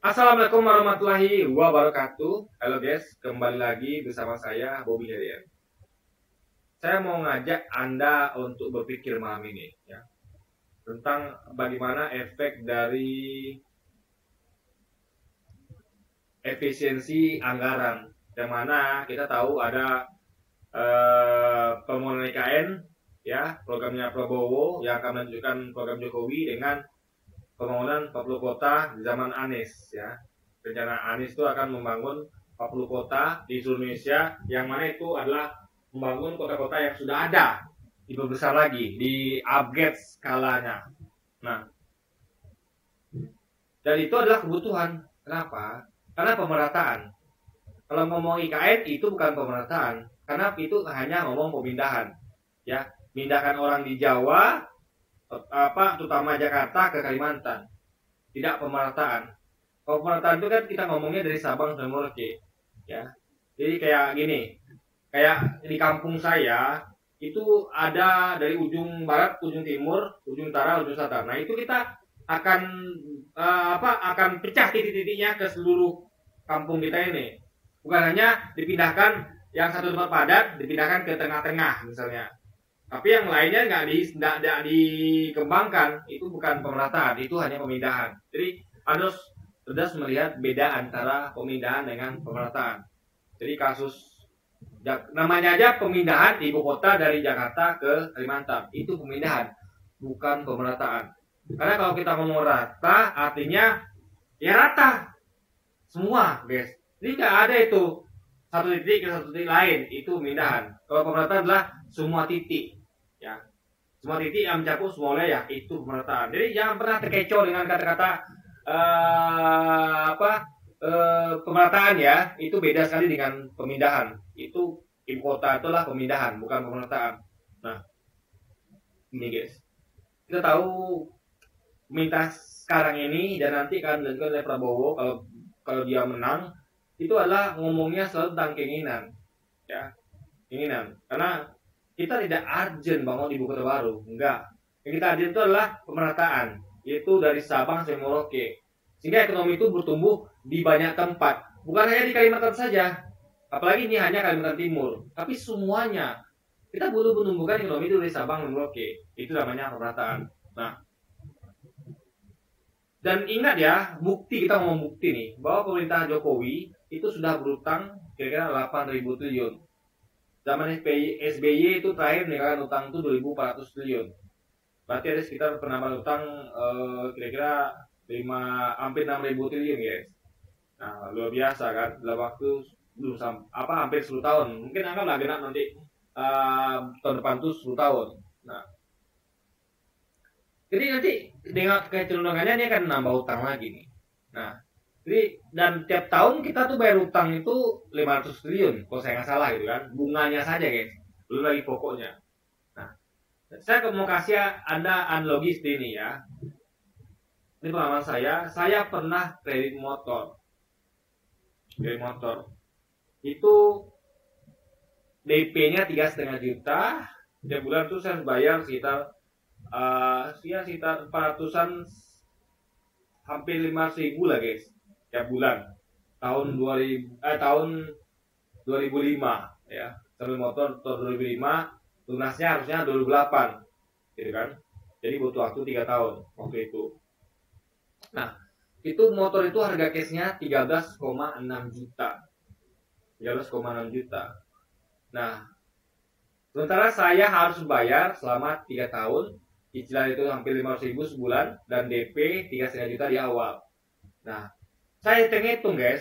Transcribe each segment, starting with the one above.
Assalamualaikum warahmatullahi wabarakatuh. Halo guys, kembali lagi bersama saya Bobby Herian. Saya mau ngajak Anda untuk berpikir malam ini ya, tentang bagaimana efek dari efisiensi anggaran. Yang mana kita tahu ada pembangunan IKN ya, programnya Prabowo yang akan melanjutkan program Jokowi dengan pembangunan 40 kota di zaman Anies ya. Rencana Anies itu akan membangun 40 kota di seluruh Indonesia, yang mana itu adalah membangun kota-kota yang sudah ada, diperbesar lagi, di upgrade skalanya. Nah, dan itu adalah kebutuhan. Kenapa? Karena pemerataan. Kalau ngomong IKN itu bukan pemerataan, karena itu hanya ngomong pemindahan. Ya, pindahkan orang di Jawa, terutama Jakarta ke Kalimantan. Tidak pemerataan. Kalau pemerataan itu kan kita ngomongnya dari Sabang sampai Merauke, ya. Jadi kayak gini, kayak di kampung saya itu ada dari ujung barat, ujung timur, ujung utara, ujung selatan. Nah itu kita akan akan pecah titik-titiknya ke seluruh kampung kita ini. Bukan hanya dipindahkan yang satu tempat padat, dipindahkan ke tengah-tengah misalnya. Tapi yang lainnya nggak dikembangkan, itu bukan pemerataan, itu hanya pemindahan. Jadi harus melihat beda antara pemindahan dengan pemerataan. Jadi kasus namanya aja pemindahan ibu kota dari Jakarta ke Kalimantan, itu pemindahan, bukan pemerataan. Karena kalau kita ngomong rata, artinya ya rata semua, guys. Jadi nggak ada itu satu titik ke satu titik lain, itu pemindahan. Kalau pemerataan adalah semua titik, ya, semua titik yang mencakup semua wilayah, itu pemerataan. Jadi jangan pernah terkecoh dengan kata-kata pemerataan ya, itu beda sekali dengan pemindahan. Itu ibu kota itulah pemindahan, bukan pemerataan. Nah, ini guys, kita tahu pemerintah sekarang ini dan nanti akan dilanjutkan oleh Prabowo kalau dia menang, itu adalah ngomongnya selalu tentang keinginan, ya, keinginan. Karena kita tidak urgent bangun ibu kota baru, enggak. Yang kita urgent itu adalah pemerataan, yaitu dari Sabang sampai Merauke, sehingga ekonomi itu bertumbuh di banyak tempat, bukan hanya di Kalimantan saja, apalagi ini hanya Kalimantan Timur, tapi semuanya. Kita butuh menumbuhkan ekonomi itu dari Sabang sampai Merauke, itu namanya pemerataan. Nah, dan ingat ya, bukti, kita ngomong bukti nih, bahwa pemerintah Jokowi itu sudah berutang kira-kira 8.000 triliun. Zaman SBY itu terakhir meninggalkan utang itu 2.400 triliun. Berarti ada sekitar penambahan utang kira-kira hampir 6.000 triliun, guys. Nah, luar biasa kan, dalam waktu belum hampir 10 tahun. Mungkin anggaplah genap nanti tahun depan tuh 10 tahun. Nah, jadi nanti dengan kecenderungannya ini akan nambah utang lagi nih. Nah, jadi dan tiap tahun kita tuh bayar utang itu 500 triliun, kalau saya nggak salah gitu kan. Bunganya saja, guys. Belum lagi pokoknya. Nah, saya mau kasih Anda analogi ini ya. Ini pengalaman saya pernah kredit motor. Kredit motor. Itu DP-nya 3,5 juta. Setiap bulan tuh saya bayar sekitar sekitar 400-an, hampir 5.000 lah, guys, tiap bulan. Tahun 2005 ya, sambil motor tahun 2005, lunasnya harusnya 2008 gitu kan. Jadi butuh waktu 3 tahun waktu itu. Nah, itu motor itu harga cashnya 13,6 juta. 13,6 juta. Nah, sementara saya harus bayar selama 3 tahun, cicilan itu hampir 500.000 sebulan, dan DP 3,5 juta di awal. Nah, saya hitung guys,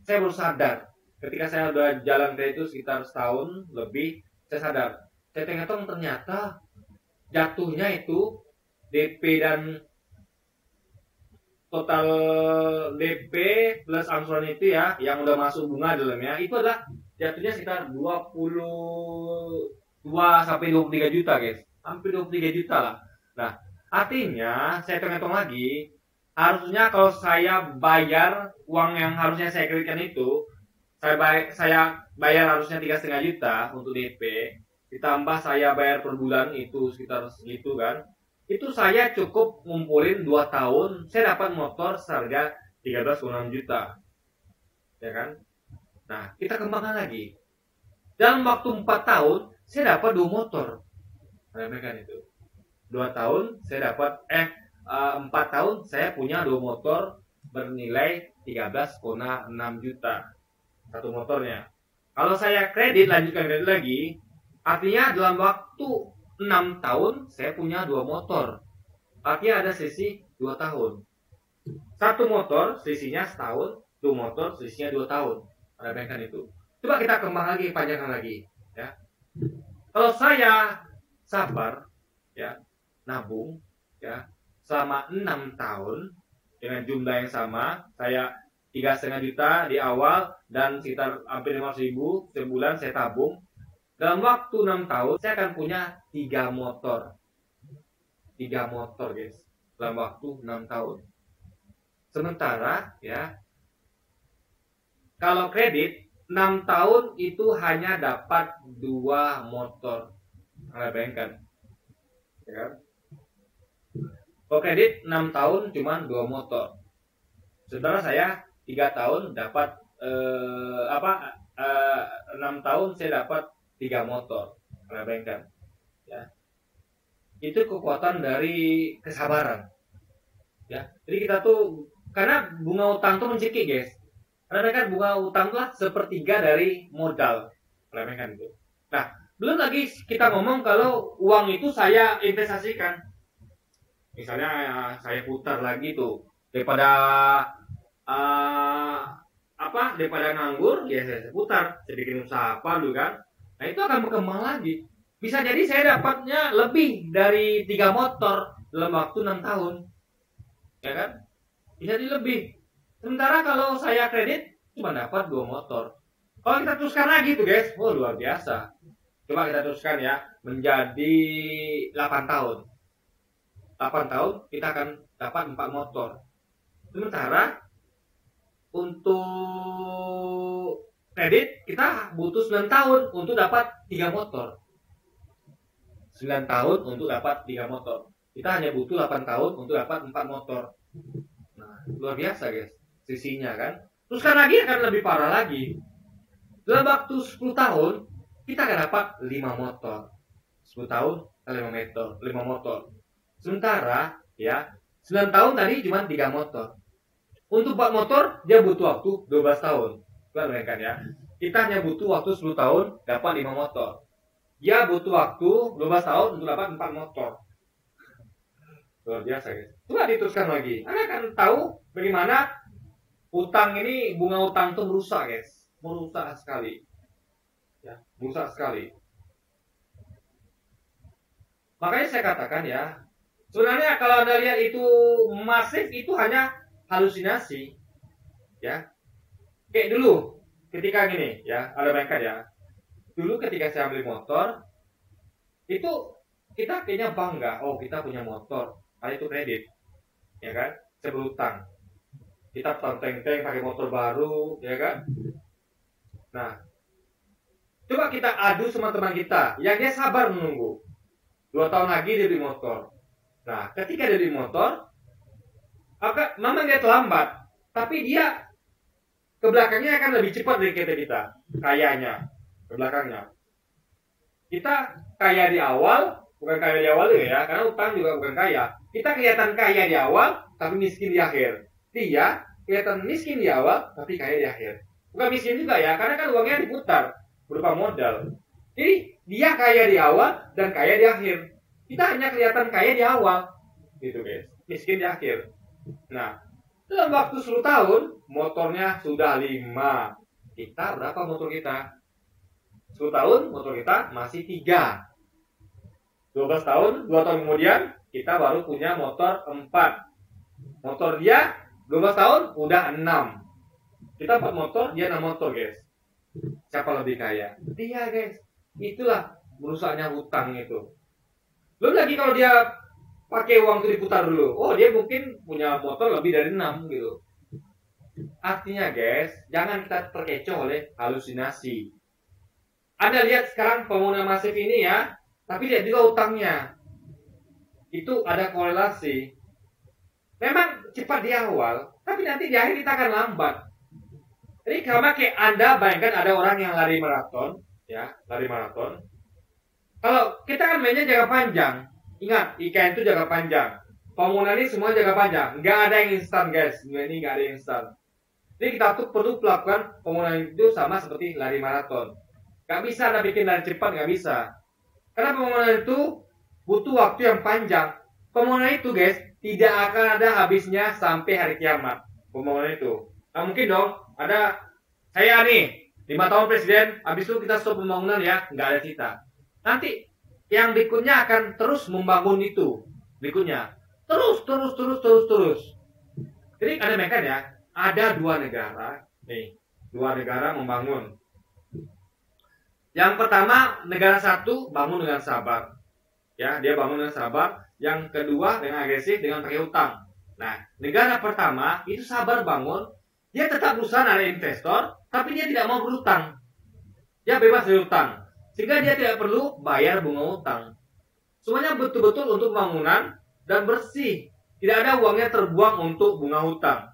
saya baru sadar ketika saya udah jalan kredit itu sekitar setahun lebih, saya sadar, saya hitung ternyata jatuhnya itu DP dan total DP plus angsuran itu ya, yang udah masuk bunga dalamnya, itu adalah jatuhnya sekitar 22 sampai 23 juta, guys. Hampir 23 juta lah. Nah, artinya saya hitung lagi, harusnya kalau saya bayar uang yang harusnya saya kreditkan itu, saya bayar harusnya 3,5 juta untuk DP, ditambah saya bayar per bulan itu sekitar segitu kan. Itu saya cukup ngumpulin 2 tahun, saya dapat motor seharga 13,6 juta. Ya kan? Nah, kita kembangkan lagi. Dalam waktu 4 tahun, saya dapat 2 motor. Remehkan itu. 2 tahun, saya dapat 4 tahun, saya punya 2 motor bernilai 13,6 juta. Satu motornya. Kalau saya lanjutkan kredit lagi, artinya dalam waktu 6 tahun, saya punya 2 motor. Artinya ada selisih 2 tahun. Satu motor selisihnya setahun, 2 motor selisihnya 2 tahun. Remehkan itu. Coba kita kembang lagi, panjangkan lagi. Ya. Kalau saya sabar, ya, nabung, ya, selama 6 tahun dengan jumlah yang sama, saya 3,5 juta di awal dan sekitar hampir 500.000 sebulan saya tabung. Dalam waktu 6 tahun, saya akan punya 3 motor. 3 motor, guys. Dalam waktu 6 tahun. Sementara, ya, kalau kredit 6 tahun itu hanya dapat 2 motor. Anda bayangkan. Ya kan? Kalau kredit 6 tahun cuma 2 motor. Sementara saya 3 tahun dapat 6 tahun saya dapat 3 motor. Anda bayangkan. Ya. Itu kekuatan dari kesabaran. Ya. Jadi kita tuh, karena bunga utang tuh mencekik, guys. Karena kan bunga utang lah sepertiga dari modal. Remehkan itu. Nah, belum lagi kita ngomong kalau uang itu saya investasikan. Misalnya saya putar lagi tuh. Daripada daripada nganggur, ya saya putar. Saya bikin usaha apa dulu kan. Nah, itu akan berkembang lagi. Bisa jadi saya dapatnya lebih dari 3 motor dalam waktu 6 tahun. Ya kan? Bisa jadi lebih. Sementara kalau saya kredit cuma dapat 2 motor. Kalau kita teruskan lagi tuh, guys, luar biasa. Coba kita teruskan ya menjadi 8 tahun. 8 tahun kita akan dapat 4 motor. Sementara untuk kredit kita butuh 9 tahun untuk dapat 3 motor. 9 tahun untuk dapat 3 motor. Kita hanya butuh 8 tahun untuk dapat 4 motor. Nah, luar biasa, guys. Sisinya kan. Teruskan lagi akan lebih parah lagi. Dalam waktu 10 tahun kita akan dapat 5 motor. 10 tahun kali 5 motor. Sementara ya 9 tahun tadi cuma 3 motor. Untuk 4 motor dia butuh waktu 12 tahun. Kalian bayangkan ya. Kita hanya butuh waktu 10 tahun dapat 5 motor. Dia butuh waktu 12 tahun untuk dapat 4 motor. Luar biasa, guys. Coba diteruskan lagi. Anda akan tahu bagaimana utang ini, bunga utang itu merusak, guys. Merusak sekali. Ya, merusak sekali. Makanya saya katakan ya, sebenarnya kalau Anda lihat itu masif, itu hanya halusinasi. Ya. Kayak dulu ketika gini ya, Anda bayangkan ya. Dulu ketika saya beli motor, itu kita kayaknya bangga, oh kita punya motor, itu kredit. Ya kan? Saya berutang. Kita tenteng-teng pakai motor baru, ya kan? Nah, coba kita adu sama teman kita yang dia sabar menunggu. 2 tahun lagi dia beli motor. Nah, ketika dia beli motor, memang dia terlambat, tapi dia ke belakangnya akan lebih cepat dari kita. Kayanya ke belakangnya. Kita kaya di awal, bukan kaya di awal ya, karena utang juga bukan kaya. Kita kelihatan kaya di awal, tapi miskin di akhir. Dia kelihatan miskin di awal, tapi kaya di akhir. Bukan miskin juga ya, karena kan uangnya diputar berupa modal. Jadi dia kaya di awal dan kaya di akhir. Kita hanya kelihatan kaya di awal, gitu guys. Miskin di akhir. Nah, dalam waktu 10 tahun, motornya sudah 5. Kita berapa motor kita? 10 tahun, motor kita masih 3. 12 tahun, 2 tahun kemudian, kita baru punya motor 4. Motor dia 12 tahun, udah 6. Kita 4 motor, dia 6 motor, guys. Siapa lebih kaya? Dia, guys. Itulah merusaknya hutang itu. Belum lagi kalau dia pakai uang itu diputar dulu. Oh, dia mungkin punya motor lebih dari 6 gitu. Artinya, guys, jangan kita terkecoh oleh halusinasi. Anda lihat sekarang pembangunan masif ini ya, tapi lihat juga utangnya. Itu ada korelasi. memang cepat di awal, tapi nanti di akhir kita akan lambat. Jadi sama kayak Anda bayangkan ada orang yang lari maraton, ya, lari maraton. Kalau kita kan mainnya jangka panjang, ingat IKN itu jangka panjang. Pembangunan ini semua jangka panjang, nggak ada yang instan guys, ini nggak ada yang instan. Jadi kita tuh perlu melakukan pembangunan itu sama seperti lari maraton. Nggak bisa Anda bikin lari cepat, nggak bisa. Karena pembangunan itu butuh waktu yang panjang. Pembangunan itu guys, tidak akan ada habisnya sampai hari kiamat. Pembangunan itu. Nah mungkin dong, ada saya nih, 5 tahun presiden, habis itu kita stop pembangunan ya, nggak ada cita. Nanti yang berikutnya akan terus membangun itu. Berikutnya. Terus. Jadi ada mereka ya, ada 2 negara, nih, 2 negara membangun. Yang pertama, negara satu bangun dengan sabar. Ya, dia bangun dengan sabar. Yang kedua dengan agresif dengan pakai utang. Nah, negara pertama itu sabar bangun, dia tetap berusaha ada investor, tapi dia tidak mau berutang. Dia bebas dari utang. Sehingga dia tidak perlu bayar bunga utang. Semuanya betul-betul untuk pembangunan dan bersih. Tidak ada uangnya terbuang untuk bunga hutang.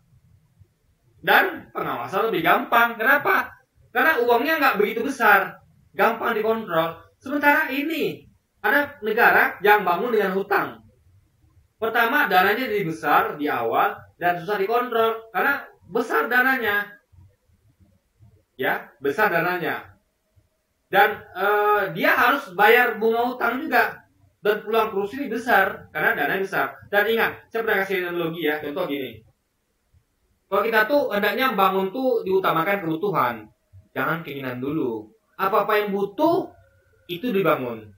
Dan pengawasan lebih gampang. Kenapa? Karena uangnya nggak begitu besar. Gampang dikontrol. Sementara ini ada negara yang bangun dengan hutang. Pertama, dananya jadi besar di awal dan susah dikontrol. Karena besar dananya. Ya, besar dananya. Dan dia harus bayar bunga hutang juga. Dan peluang korupsi ini besar. Karena dananya besar. Dan ingat, saya pernah kasih analogi ya. Contoh gini. Kalau kita tuh hendaknya bangun tuh diutamakan kebutuhan. Jangan keinginan dulu. Apa-apa yang butuh, itu dibangun.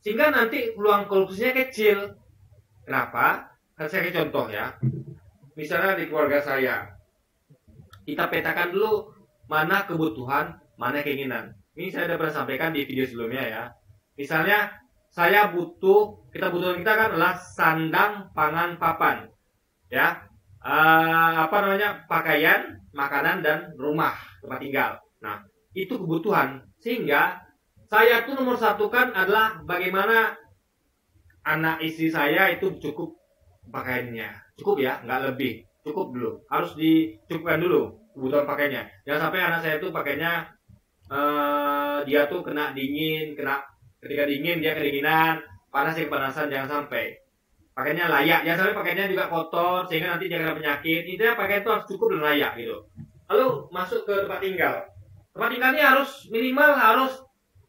Sehingga nanti peluang korupsinya kecil. Kenapa? Saya kasih contoh ya. Misalnya di keluarga saya. Kita petakan dulu mana kebutuhan, mana keinginan. Ini saya sudah pernah sampaikan di video sebelumnya ya. Misalnya saya butuh, kebutuhan kita kan adalah sandang, pangan, papan. Ya. Pakaian, makanan, dan rumah, tempat tinggal. Nah, itu kebutuhan. Sehingga saya tuh nomor satu kan adalah bagaimana anak istri saya itu cukup pakaiannya. Cukup ya, nggak lebih. Cukup dulu. Harus dicukupkan dulu kebutuhan pakaiannya. Jangan sampai anak saya tuh pakainya dia tuh kena dingin, ketika dingin dia kedinginan, panas ya kepanasan, jangan sampai. Pakaiannya layak, jangan sampai pakaiannya juga kotor sehingga nanti dia kena penyakit. Intinya pakaian itu harus cukup dan layak gitu. Lalu masuk ke tempat tinggal. Tempat tinggalnya harus minimal harus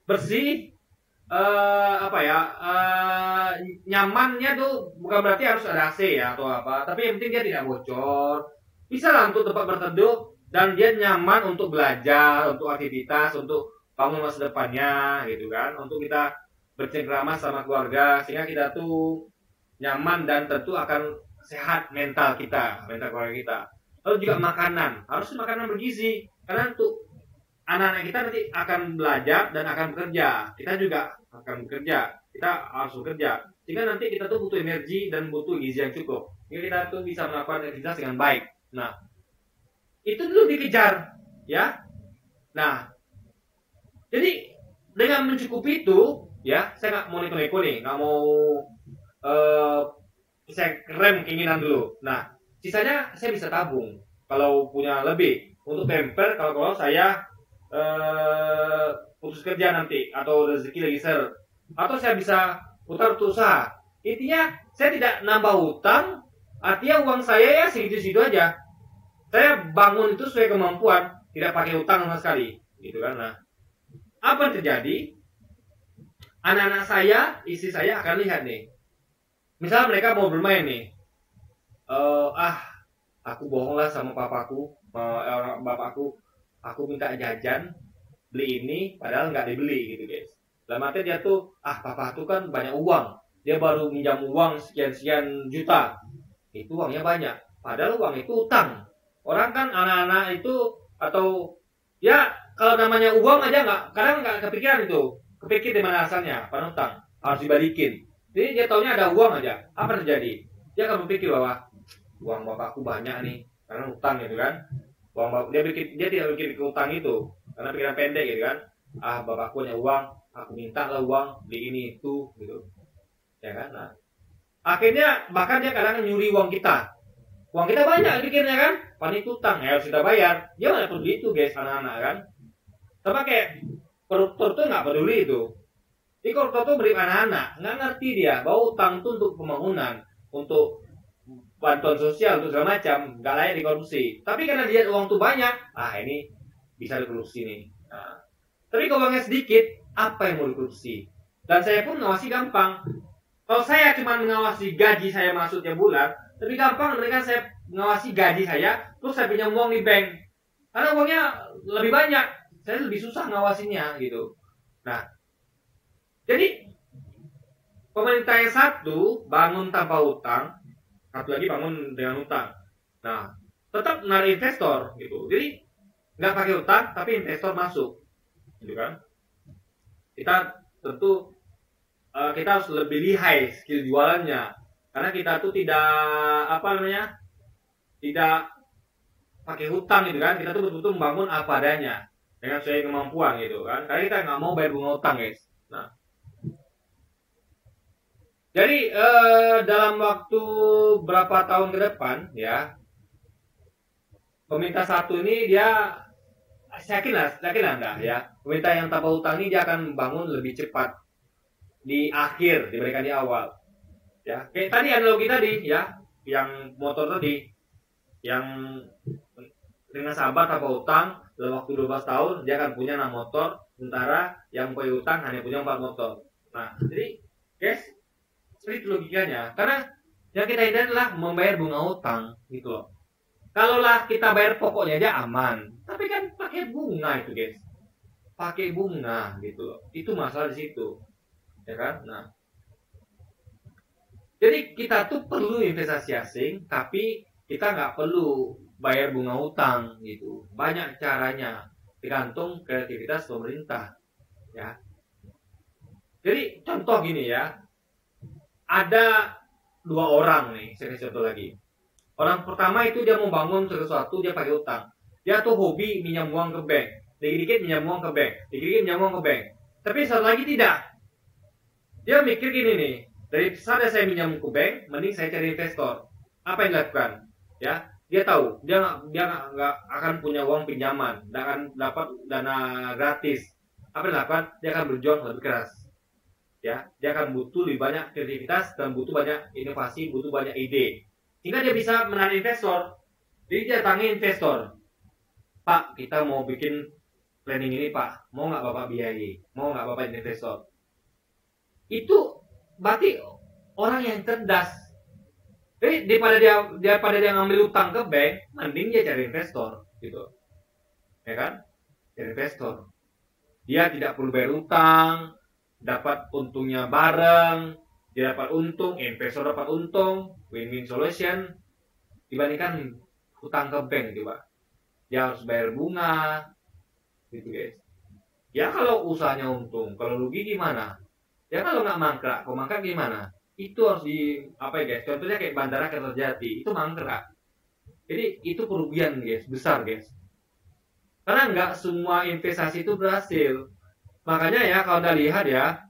bersih, nyamannya tuh bukan berarti harus ada AC ya atau apa, tapi yang penting dia tidak bocor. Bisa lah untuk tempat berteduh dan dia nyaman untuk belajar, untuk aktivitas, untuk bangun masa depannya gitu kan, untuk kita bercengkrama sama keluarga sehingga kita tuh nyaman dan tentu akan sehat mental kita, mental keluarga kita. Lalu juga makanan, harus makanan bergizi karena untuk anak-anak kita nanti akan belajar dan akan bekerja. Kita juga akan bekerja. Kita harus bekerja. Sehingga nanti kita tuh butuh energi dan butuh gizi yang cukup. Sehingga kita tuh bisa melakukan aktivitas dengan baik. Nah, itu dulu dikejar, ya. Nah, jadi dengan mencukupi itu, ya, saya nggak mau neko-neko nih, nggak mau saya rem keinginan dulu. Nah, sisanya saya bisa tabung kalau punya lebih untuk pamper. Kalau saya putus kerja nanti atau rezeki lagi ser, atau saya bisa putar untuk usaha. Intinya saya tidak nambah hutang, artinya uang saya ya segitu-segitu aja. Saya bangun itu sesuai kemampuan, tidak pakai hutang sama sekali, gitu kan. Nah, apa yang terjadi? Anak-anak saya, istri saya akan lihat nih. Misalnya mereka mau bermain nih, aku bohong lah sama papaku, bapakku. Aku minta jajan, beli ini, padahal nggak dibeli gitu guys. Dalam arti dia tuh, papa tuh kan banyak uang. Dia baru minjam uang sekian-sekian juta. Itu uangnya banyak. Padahal uang itu utang. Orang kan anak-anak itu, atau ya kalau namanya uang aja kadang nggak kepikiran itu. Kepikir di mana asalnya, utang. Harus dibalikin. Jadi dia taunya ada uang aja. Apa terjadi? Dia akan berpikir bahwa uang bapakku banyak nih, karena utang gitu kan. Dia tidak bikin utang itu karena pikiran pendek gitu kan. Bapakku punya uang, aku minta lah uang beli ini itu gitu, ya kan. Nah, akhirnya bahkan dia kadang nyuri uang kita. Uang kita banyak pikirnya kan, panik utang ya harus kita bayar. Dia nggak peduli itu guys, anak-anak kan. Sama kayak koruptor tuh nggak peduli itu. Di koruptor tuh beri anak-anak, nggak ngerti dia bahwa utang tuh untuk pembangunan, untuk bantuan sosial, untuk segala macam, nggak layak dikorupsi. Tapi karena dia uang tuh banyak, ini bisa dikorupsi nih. Nah, tapi kalau uangnya sedikit, apa yang mau dikorupsi? Dan saya pun ngawasi gampang. Kalau saya cuma mengawasi gaji saya masuk tiap bulan, lebih gampang dibandingkan saya mengawasi gaji saya, terus saya pinjam uang di bank. Karena uangnya lebih banyak, saya lebih susah ngawasinya gitu. Nah, jadi pemerintah yang satu bangun tanpa utang, satu lagi bangun dengan utang. Nah, tetap menarik investor gitu. Jadi nggak pakai utang, tapi investor masuk, gitu kan? Kita tentu kita harus lebih lihai skill jualannya. Karena kita tuh tidak tidak pakai hutang gitu kan. Kita tuh betul-betul membangun apa adanya dengan sesuai kemampuan gitu kan. Karena kita nggak mau bayar bunga hutang guys. Nah, jadi dalam waktu berapa tahun ke depan ya, pemerintah satu ini dia saya yakin Anda ya, pemerintah yang tanpa hutang ini dia akan membangun lebih cepat di akhir diberikan di awal. Ya, kayak tadi analogi tadi ya, yang motor tadi, yang dengan sahabat tanpa utang dalam waktu 12 tahun dia akan punya 6 motor, sementara yang punya utang hanya punya 4 motor. Nah, jadi guys, seperti itu logikanya. Karena yang kita hindari adalah membayar bunga utang gitu loh. Kalaulah kita bayar pokoknya aja aman, tapi kan pakai bunga itu guys, pakai bunga gitu loh. Itu masalah di situ, ya kan? Nah, jadi kita tuh perlu investasi asing, tapi kita nggak perlu bayar bunga utang gitu. Banyak caranya, tergantung kreativitas pemerintah, ya. Jadi contoh gini ya, ada 2 orang nih, saya kasih contoh lagi. Orang pertama itu dia mau bangun sesuatu, dia pakai utang. Dia tuh hobi minjam uang ke bank, dikit-dikit minjam uang ke bank, dikit-dikit minjam uang ke bank. Tapi satu lagi tidak. Dia mikir gini nih, daripada saya minjam ke bank, mending saya cari investor. Apa yang dilakukan? Ya, dia tahu dia nggak akan punya uang pinjaman, nggak akan dapat dana gratis. Apa yang dilakukan? Dia akan berjuang lebih keras. Ya, dia akan butuh lebih banyak kreativitas dan butuh banyak inovasi, butuh banyak ide. Sehingga dia bisa menarik investor. Jadi dia datangi investor. Pak, kita mau bikin planning ini Pak, mau nggak Bapak biayai? Mau nggak Bapak investor? Itu berarti orang yang cerdas. Jadi daripada dia ngambil utang ke bank, mending dia cari investor, gitu, ya kan? Cari investor. Dia tidak perlu bayar utang, dapat untungnya bareng, dia dapat untung, investor dapat untung, win-win solution. Dibandingkan utang ke bank, coba. Dia harus bayar bunga, gitu guys. Ya kalau usahanya untung, kalau rugi gimana? Ya kalau nggak mangkrak, kalau mangkrak gimana? Itu harus guys? Contohnya kayak Bandara Kertajati, itu mangkrak. Jadi itu kerugian guys, besar guys. Karena nggak semua investasi itu berhasil. Makanya ya kalau Anda lihat ya,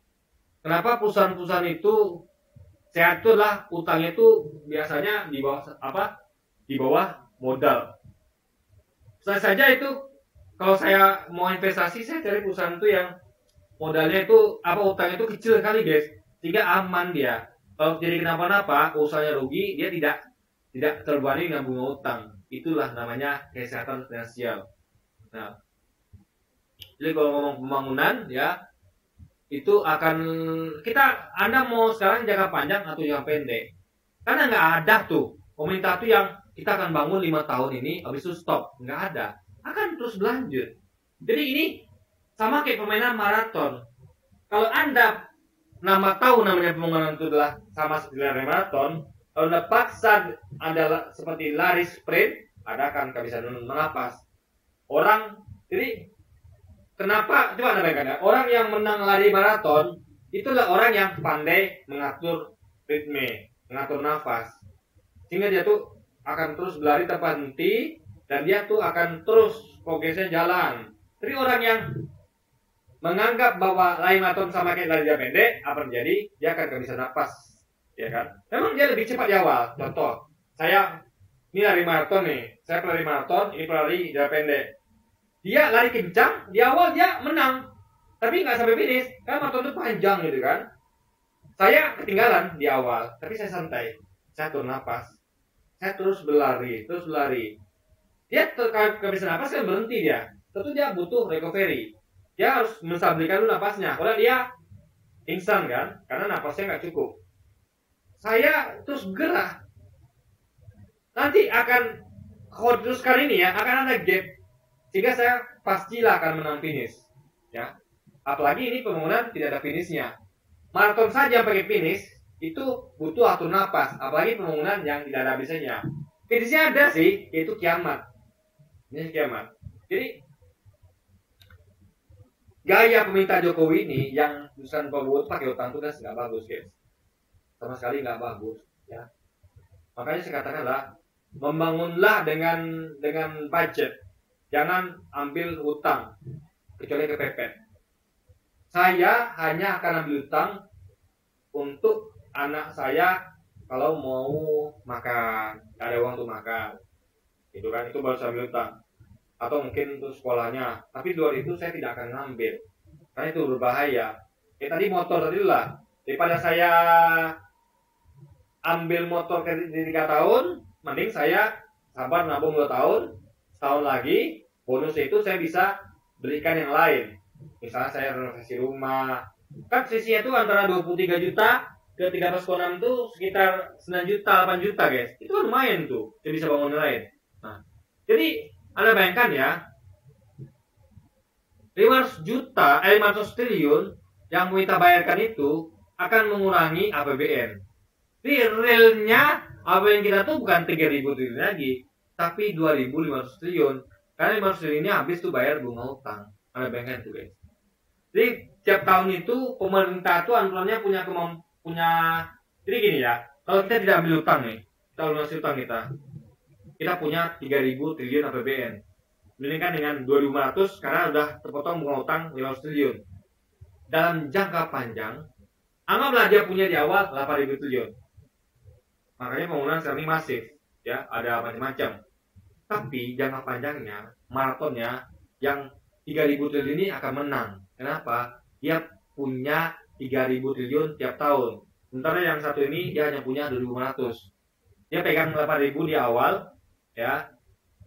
kenapa perusahaan-perusahaan itu sehat itu adalah utangnya itu biasanya di bawah modal. Saya saja itu kalau saya mau investasi, saya cari perusahaan itu yang modalnya itu utangnya itu kecil sekali guys, sehingga aman dia. Kalau jadi kenapa-napa, usahanya rugi, dia tidak terbebani dengan bunga utang. Itulah namanya kesehatan finansial. Nah, jadi kalau ngomong pembangunan ya, itu akan Anda mau sekarang jangka panjang atau jangka pendek? Karena nggak ada tuh pemerintah tuh yang kita akan bangun 5 tahun ini, habis itu stop, nggak ada, akan terus berlanjut. Jadi ini sama kayak permainan maraton. Kalau Anda tahu namanya pembangunan itu adalah sama seperti lari maraton, kalau Anda paksa Anda seperti lari sprint, Anda akan kehabisan napas. Jadi kenapa? Coba Anda bayangkan ya, orang yang menang lari maraton itulah orang yang pandai mengatur ritme, mengatur nafas, sehingga dia tuh akan terus berlari tanpa henti dan dia tuh akan terus progresnya jalan. Tapi orang yang menganggap bahwa lari maraton sama kayak lari jauh pendek, apa terjadi? Dia akan kehabisan nafas, ya kan? Memang dia lebih cepat di awal. Contoh, saya Ini lari maraton nih. Saya pelari maraton, ini pelari jarak pendek. Dia lari kencang, di awal dia menang. Tapi nggak sampai finish. Kan maraton itu panjang gitu kan. Saya ketinggalan di awal, tapi saya santai. Saya turun napas. Saya terus berlari, terus berlari. Dia kehabisan napas kan berhenti dia. Tentu dia butuh recovery. Dia harus menstabilkan dulu napasnya. Kalau dia pingsan kan, karena napasnya nggak cukup. Saya terus gerak. Nanti akan, kalau teruskan ini ya, akan ada gap. Sehingga saya pastilah akan menang finish. Ya. Apalagi ini pembangunan tidak ada finishnya. Maraton saja pakai finish, itu butuh atur napas. Apalagi pembangunan yang tidak ada habisnya. Finishnya ada sih, yaitu kiamat. Ini kiamat. Jadi, gaya pemerintah Jokowi ini yang urusan Prabowo pakai utang itu kan nggak bagus, guys. Sama sekali nggak bagus. Ya. Makanya saya katakan lah, membangunlah dengan budget, jangan ambil hutang kecuali kepepet. Saya hanya akan ambil hutang untuk anak saya kalau mau makan, gak ada uang untuk makan, itu kan, itu baru saya ambil hutang, atau mungkin untuk sekolahnya. Tapi luar itu saya tidak akan ngambil karena itu berbahaya. Tadi motor tadi lah, daripada saya ambil motor kredit 3 tahun, mending saya sabar nabung 2 tahun, setahun lagi bonus itu saya bisa belikan yang lain. Misalnya saya renovasi rumah, kan sisinya itu antara 23 juta ke 13,6 itu sekitar 9 juta, 8 juta guys. Itu kan lumayan tuh, saya bisa bangun yang lain. Nah, jadi Anda bayangkan ya, 500 triliun yang kita bayarkan itu akan mengurangi APBN. Jadi realnya APBN kita tuh bukan 3.000 triliun lagi, tapi 2.500 triliun. Karena 500 triliun ini habis tuh bayar bunga utang. Anda bayangkan tuh guys. Jadi tiap tahun itu pemerintah tuh aturannya punya jadi gini ya, kalau kita tidak ambil utang nih, kita lunasi utang kita punya 3.000 triliun APBN. Dibandingkan dengan 2.500 karena udah terpotong bunga utang 500 triliun. Dalam jangka panjang, anggaplah dia punya di awal 8.000 triliun. Makanya pembangunan sekarang ini masif, ya, ada macam-macam. Tapi jangka panjangnya, maratonnya, yang 3.000 triliun ini akan menang. Kenapa? Dia punya 3.000 triliun tiap tahun. Sementara yang satu ini dia hanya punya 2.500. Dia pegang 8.000 di awal, ya.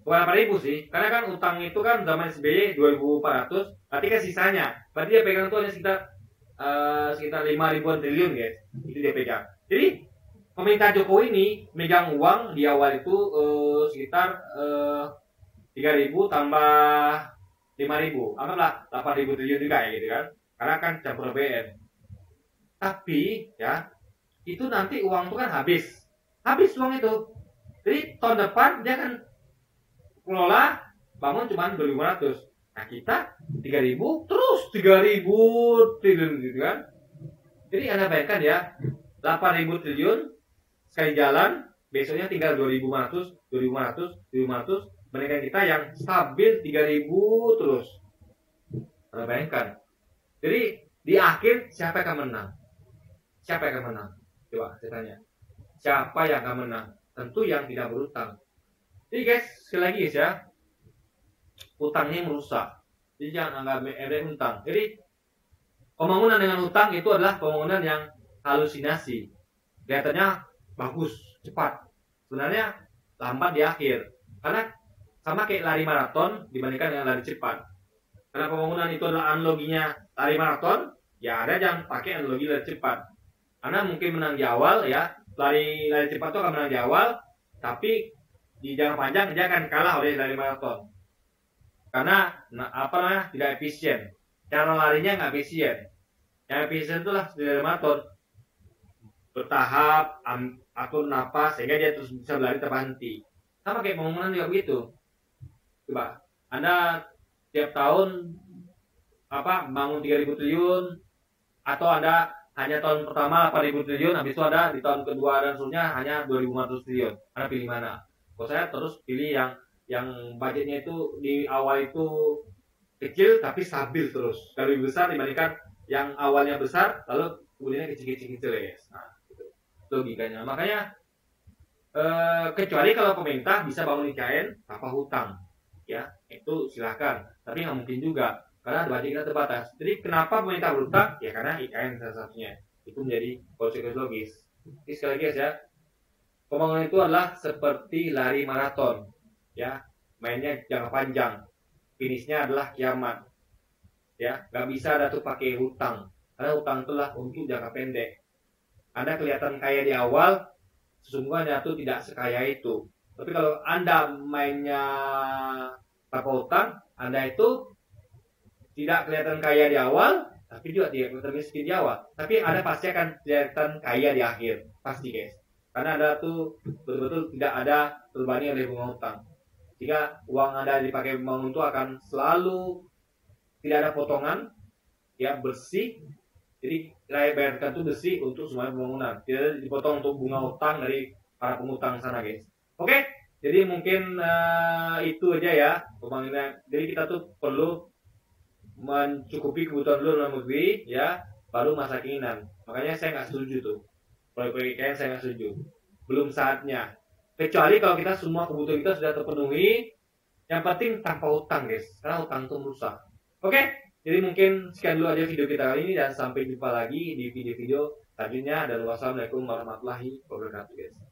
Bukan 8.000 sih, karena kan utang itu kan zaman SBY 2.400, berarti kan sisanya. Berarti dia pegang itu hanya sekitar 5.000-an triliun, guys. Itu dia pegang. Jadi pemerintah Jokowi ini megang uang di awal itu sekitar 3.000 tambah 5.000, anggaplah 8.000 triliun juga ya gitu kan, karena kan campur APBN. Tapi ya itu nanti uang itu kan habis uang itu. Jadi tahun depan dia akan kelola bangun cuma 2.500. Nah kita 3.000 terus 3.000 triliun gitu kan. Jadi Anda bayangkan ya, 8.000 triliun sekali jalan, besoknya tinggal 2.500 bandingkan kita yang stabil 3.000 terus. Anda bayangkan. Jadi di akhir siapa yang akan menang? Siapa yang akan menang? Coba saya tanya. Siapa yang akan menang? Tentu yang tidak berutang. Jadi guys, sekali lagi guys ya, utangnya merusak. Jadi jangan anggap ada utang. Jadi pembangunan dengan utang itu adalah pembangunan yang halusinasi. Kelihatannya bagus, cepat. Sebenarnya lambat di akhir. Karena sama kayak lari maraton dibandingkan dengan lari cepat. Karena pembangunan itu adalah analoginya lari maraton, ya ada yang pakai analogi lari cepat. Karena mungkin menang di awal ya, lari cepat itu akan menang di awal, tapi di jangka panjang dia akan kalah oleh lari maraton. Karena tidak efisien. Cara larinya nggak efisien. Yang efisien itulah lari maraton. Bertahap, atur napas sehingga dia terus bisa berlari terhenti. Sama kayak pembangunan juga begitu. Coba, Anda tiap tahun bangun 3.000 triliun, atau Anda hanya tahun pertama 8.000 triliun, habis itu ada di tahun kedua dan seterusnya hanya 2.500 triliun. Anda pilih mana? Kalau saya terus pilih yang budgetnya itu di awal itu kecil tapi stabil terus, lebih besar dibandingkan yang awalnya besar lalu kemudiannya kecil ya guys. Nah, itu logikanya. Makanya Kecuali kalau pemerintah bisa bangun IKN tanpa hutang, ya itu silakan. Tapi nggak mungkin juga karena budget kita terbatas. Jadi kenapa pemerintah berhutang? Ya karena IKN salah satunya. Itu menjadi konsekuensi logis. Jadi sekali lagi ya, pembangunan itu adalah seperti lari maraton, ya mainnya jangka panjang, finishnya adalah kiamat, ya nggak bisa ada tuh pakai hutang karena hutang itulah untuk jangka pendek. Anda kelihatan kaya di awal, sesungguhnya itu tidak sekaya itu. Tapi kalau Anda mainnya tanpa hutang, Anda itu tidak kelihatan kaya di awal, tapi juga tidak kelihatan miskin di awal. Tapi Anda pasti akan kelihatan kaya di akhir, pasti guys. Karena Anda tuh betul-betul tidak ada terbebani oleh bunga hutang. Jika uang Anda dipakai membangun itu akan selalu tidak ada potongan, ya bersih. Jadi bayarkan itu bersih untuk semua pembangunan. Tidak dipotong untuk bunga hutang dari para pengutang sana guys. Oke, jadi mungkin itu aja ya pembangunan. Jadi kita tuh perlu mencukupi kebutuhan dulu dalam negeri, ya, baru masa keinginan. Makanya saya nggak setuju tuh. Proyek-proyek IKN saya nggak setuju. Belum saatnya. Kecuali kalau kita semua kebutuhan kita sudah terpenuhi, yang penting tanpa hutang guys. Karena hutang itu merusak. Oke, jadi mungkin sekian dulu aja video kita kali ini dan sampai jumpa lagi di video-video selanjutnya. Dan wassalamualaikum warahmatullahi wabarakatuh guys.